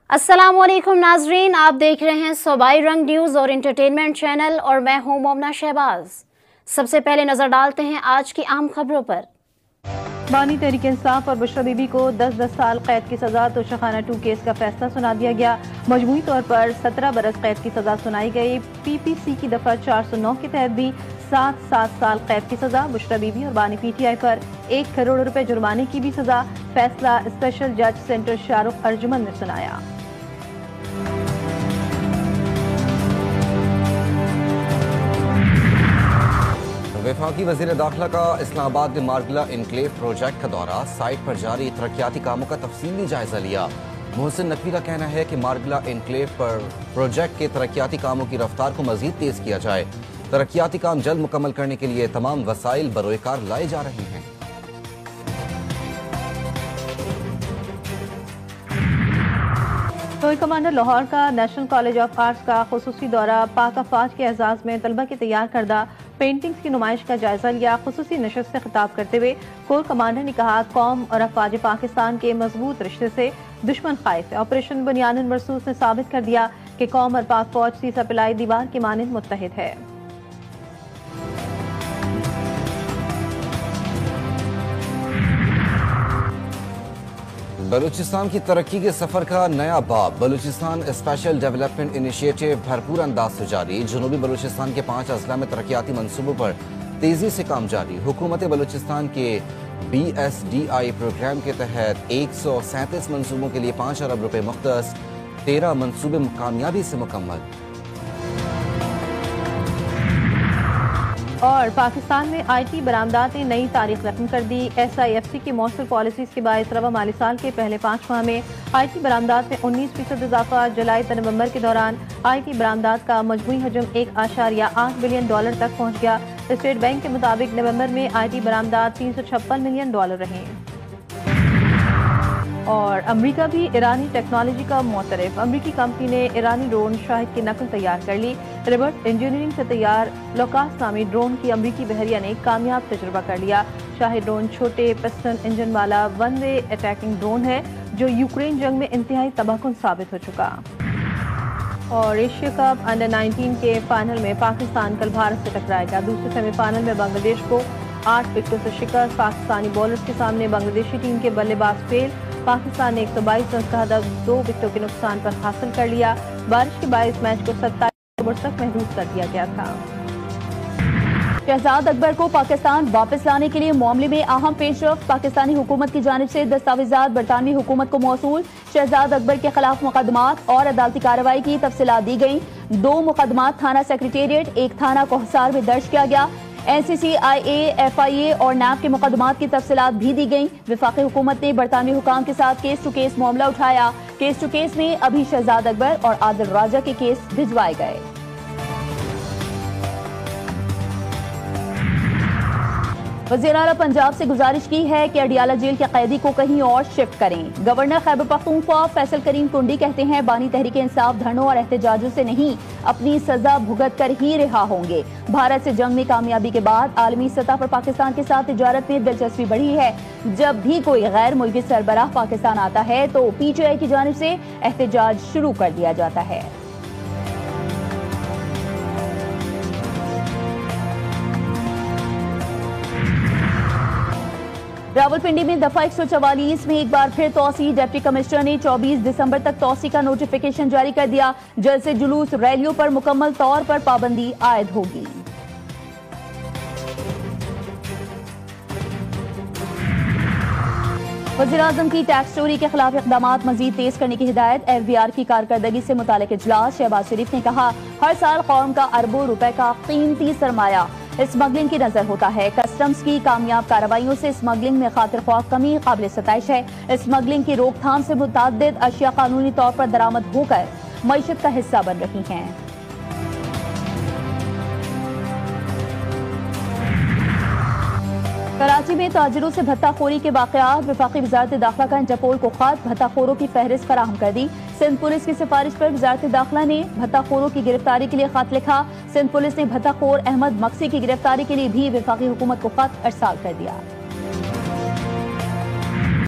अस्सलामुअलैकुम नाजरीन, आप देख रहे हैं सूबाई रंग न्यूज़ और इंटरटेनमेंट चैनल और मैं हूं मोमना शहबाज। सबसे पहले नजर डालते हैं आज की अहम खबरों पर। बानी तहरीक इंसाफ और बुशरा बीबी को 10-10 साल कैद की सजा तोशाखाना 2 केस का फैसला सुना दिया गया। मजमूई तौर पर 17 बरस कैद की सजा सुनाई गई। PPC की दफा 409 के तहत भी 7 साल कैद की सजा। बुशरा बीबी और बानी PTI पर 1 करोड़ रुपए जुर्माने की भी सजा। फैसला स्पेशल जज सेंटर शाहरुख अर्जुमन ने सुनाया। वफाकी वज़ीर दाखिला का इस्लामाबाद में मार्गला इनक्लेव प्रोजेक्ट का दौरा, साइट पर जारी तरक्याती कामों का तफसीली जायजा लिया। मोहसिन नकवी का कहना है कि मार्गला इनक्लेव पर प्रोजेक्ट के तरक्याती कामों की रफ्तार को मजीद तेज किया जाए। तरक्याती काम जल्द मुकम्मल करने के लिए तमाम वसाइल बरोएकार लाए जा रहे हैं। टोई कमांडर लाहौर का नेशनल कॉलेज ऑफ आर्ट्स का खुसूसी दौरा, पाक अफवाज के एजाज में तलबा के तैयार करदा पेंटिंग्स की नुमाइश का जायजा लिया। खुसूसी नशस्त से खिताब करते हुए कोर कमांडर ने कहा, कौम और अफवाज पाकिस्तान के मजबूत रिश्ते से दुश्मन खाइफ है। ऑपरेशन बुनियानुल मरसूस ने साबित कर दिया कि कौम और पाक फौज सीसा पिलाई दीवार की मानिंद मुत्तहिद है। बलूचिस्तान की तरक्की के सफर का नया बाब, बलूचिस्तान स्पेशल डेवलपमेंट इनिशिएटिव भरपूर अंदाज से जारी। जनूबी बलूचिस्तान के 5 अजला में तरक्याती मंसूबों पर तेजी से काम जारी। हुकूमत बलूचिस्तान के BSDI प्रोग्राम के तहत 137 मंसूबों के लिए 5 अरब रुपए मुख्तस, 13 मंसूबे कामयाबी से मुकम्मल। और पाकिस्तान में IT बरामदात ने नई तारीख रकम कर दी। SIFC की मौसर पॉलिसीज के बायस रवा माली साल के पहले 5 माह में IT बरामदात में 19% इजाफा। जुलाई से नवंबर के दौरान IT बरामदात का मजमूई हजम $1.8 बिलियन तक पहुँच गया। स्टेट बैंक के मुताबिक नवंबर में IT बरामदात $356 मिलियन रहे। और अमेरिका भी ईरानी टेक्नोलॉजी का मोतरफ। अमेरिकी कंपनी ने ईरानी ड्रोन शाहिद की नकल तैयार कर ली। रिवर्स इंजीनियरिंग से तैयार लोकास नामी ड्रोन की अमेरिकी बहरिया ने कामयाब तजुर्बा कर लिया। शाहिद ड्रोन छोटे पिस्टन इंजन वाला वन वे अटैकिंग ड्रोन है जो यूक्रेन जंग में इंतहाई तबाहकुन साबित हो चुका। और एशिया कप अंडर 19 के फाइनल में पाकिस्तान कल भारत से टकराएगा। दूसरे सेमीफाइनल में बांग्लादेश को 8 विकेटों से शिकस्त। पाकिस्तानी बॉलर्स के सामने बांग्लादेशी टीम के बल्लेबाज फेल। पाकिस्तान ने 122 रन का हदफ 2 विकेटों के नुकसान पर हासिल कर लिया। बारिश के बायस मैच को 27 ओवर तक महदूद कर दिया गया था। शहजाद अकबर को पाकिस्तान वापस लाने के लिए मामले में अहम पेशरफ्त। पाकिस्तानी हुकूमत की जानिब से दस्तावेजात बरतानवी हुकूमत को मौसूल। शहजाद अकबर के खिलाफ मुकदमात और अदालती कार्रवाई की तफसीलात दी गई। 2 मुकदमात थाना सेक्रेटेरिएट, 1 थाना कोहसार में दर्ज किया गया। NCCIA, FIA और NAB के मुकदमात की तफसीलात भी दी गई। वफाकी हुकूमत ने बरतानवी हुकाम के साथ केस टू केस मामला उठाया। केस टू केस में अभी शहजाद अकबर और आदिल राजा के केस भिजवाए गए। वज़ीर आला पंजाब से गुजारिश की है कि अडियाला जेल के कैदी को कहीं और शिफ्ट करें। गवर्नर खैबर पख्तूनख्वा फैसल करीम टुंडी कहते हैं, बानी तहरीक इंसाफ धरनों और एहतजाजों से नहीं, अपनी सजा भुगत कर ही रिहा होंगे। भारत से जंग में कामयाबी के बाद आलमी सतह पर पाकिस्तान के साथ तिजारत में दिलचस्पी बढ़ी है। जब भी कोई गैर मुल्की सरबराह पाकिस्तान आता है तो PTI की जानिब से एहतजाज शुरू कर दिया जाता है। रावलपिंडी में दफा 144 में एक बार फिर तौसी। डिप्टी कमिश्नर ने 24 दिसंबर तक तौसी का नोटिफिकेशन जारी कर दिया। जल्द से जुलूस रैलियों पर मुकम्मल तौर पर पाबंदी आयद होगी। वज़ीर-ए-आज़म की टैक्स चोरी के खिलाफ इक़दामात मजीद तेज करने की हिदायत। FBR की कारकर्दगी से मुतालिक इजलास। शहबाज शरीफ ने कहा, हर साल कौम का अरबों रुपए का कीमती सरमाया स्मगलिंग की नजर होता है। कस्टम्स की कामयाब कार्रवाइयों से स्मगलिंग में खातिर ख्वाह कमी काबिल सताइश है। स्मगलिंग की रोकथाम से मुतअद्दिद अशिया कानूनी तौर पर दरामद होकर मईशत का हिस्सा बन रही हैं। कराची में ताजिरों से भत्ताखोरी के वाक़यात। वफाकी वज़ारत दाखिला का इंटरपोल को खत, भत्ताखोरों की फहरिस्त फराहम कर दी। सिंध पुलिस की सिफारिश पर वज़ारत दाखिला ने भत्ताखोरों की गिरफ्तारी के लिए खत लिखा। सिंध पुलिस ने भत्ताखोर अहमद मक्सी की गिरफ्तारी के लिए भी वफाकी हुकूमत को खत अरसाल कर दिया।